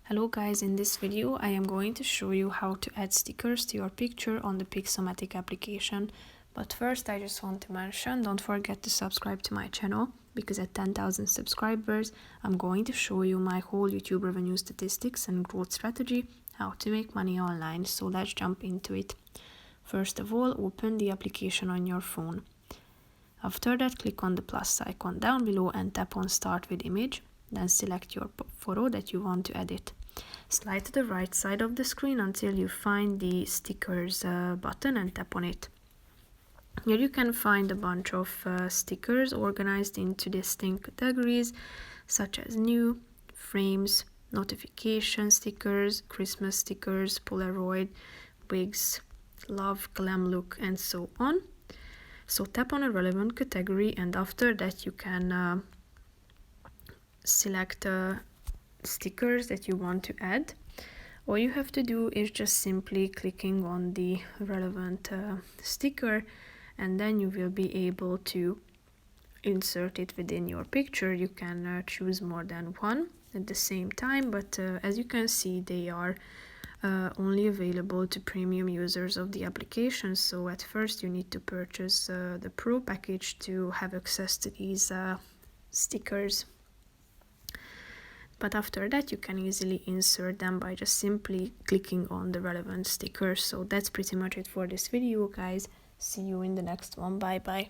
Hello guys, in this video I am going to show you how to add stickers to your picture on the Pixomatic application. But first I just want to mention, don't forget to subscribe to my channel, because at 10,000 subscribers I'm going to show you my whole YouTube revenue statistics and growth strategy, how to make money online. So let's jump into it. First of all, open the application on your phone. After that, click on the plus icon down below and tap on Start with Image. Then select your photo that you want to edit. Slide to the right side of the screen until you find the stickers button and tap on it. Here you can find a bunch of stickers organized into distinct categories such as new, frames, notification stickers, Christmas stickers, Polaroid, wigs, love, glam look, and so on. So tap on a relevant category, and after that you can select stickers that you want to add. All you have to do is just simply clicking on the relevant sticker, and then you will be able to insert it within your picture. You can choose more than one at the same time, but as you can see, they are only available to premium users of the application. So at first you need to purchase the Pro package to have access to these stickers. But after that you can easily insert them by just simply clicking on the relevant stickers. So that's pretty much it for this video, guys. See you in the next one. Bye bye.